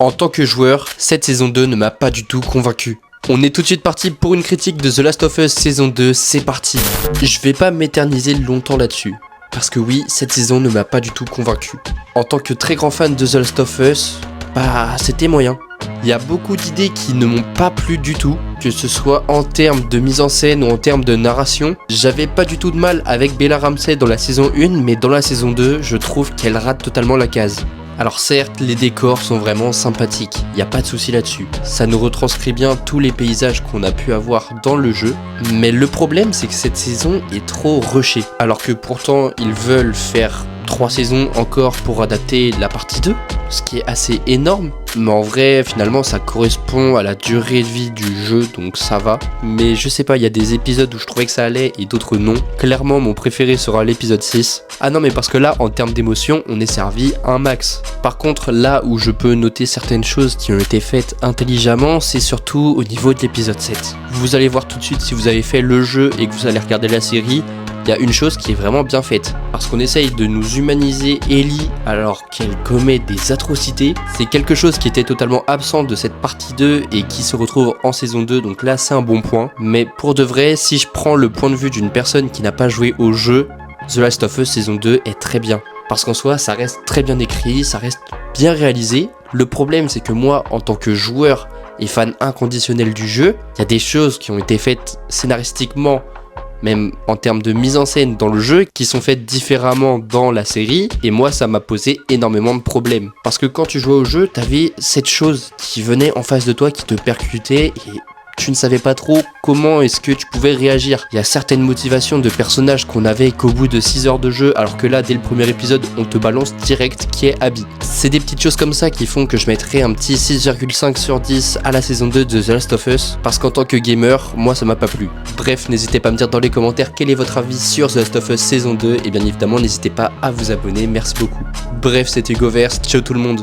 En tant que joueur, cette saison 2 ne m'a pas du tout convaincu. On est tout de suite parti pour une critique de The Last of Us saison 2, c'est parti. Je vais pas m'éterniser longtemps là-dessus, parce que oui, cette saison ne m'a pas du tout convaincu. En tant que très grand fan de The Last of Us, c'était moyen. Il y a beaucoup d'idées qui ne m'ont pas plu du tout, que ce soit en termes de mise en scène ou en termes de narration. J'avais pas du tout de mal avec Bella Ramsey dans la saison 1, mais dans la saison 2, je trouve qu'elle rate totalement la case. Alors certes, les décors sont vraiment sympathiques, y a pas de souci là-dessus. Ça nous retranscrit bien tous les paysages qu'on a pu avoir dans le jeu, mais le problème c'est que cette saison est trop rushée. Alors que pourtant, ils veulent faire 3 saisons encore pour adapter la partie 2, ce qui est assez énorme, mais en vrai finalement ça correspond à la durée de vie du jeu, donc ça va. Mais je sais pas, il y a des épisodes où je trouvais que ça allait et d'autres non. Clairement mon préféré sera l'épisode 6. Ah non, mais parce que là en termes d'émotion on est servi un max. Par contre là où je peux noter certaines choses qui ont été faites intelligemment, c'est surtout au niveau de l'épisode 7. Vous allez voir tout de suite si vous avez fait le jeu et que vous allez regarder la série. Il y a une chose qui est vraiment bien faite, parce qu'on essaye de nous humaniser Ellie alors qu'elle commet des atrocités. C'est quelque chose qui était totalement absent de cette partie 2 et qui se retrouve en saison 2, donc là c'est un bon point. Mais pour de vrai, si je prends le point de vue d'une personne qui n'a pas joué au jeu, The Last of Us saison 2 est très bien. Parce qu'en soi, ça reste très bien écrit, ça reste bien réalisé. Le problème c'est que moi, en tant que joueur et fan inconditionnel du jeu, il y a des choses qui ont été faites scénaristiquement, même en termes de mise en scène dans le jeu, qui sont faites différemment dans la série, et moi ça m'a posé énormément de problèmes. Parce que quand tu jouais au jeu, t'avais cette chose qui venait en face de toi, qui te percutait, et tu ne savais pas trop comment est-ce que tu pouvais réagir. Il y a certaines motivations de personnages qu'on avait qu'au bout de 6 heures de jeu, alors que là, dès le premier épisode, on te balance direct qui est Abby. C'est des petites choses comme ça qui font que je mettrais un petit 6,5 sur 10 à la saison 2 de The Last of Us, parce qu'en tant que gamer, moi ça m'a pas plu. Bref, n'hésitez pas à me dire dans les commentaires quel est votre avis sur The Last of Us saison 2, et bien évidemment n'hésitez pas à vous abonner, merci beaucoup. Bref, c'était Hugoverse, ciao tout le monde.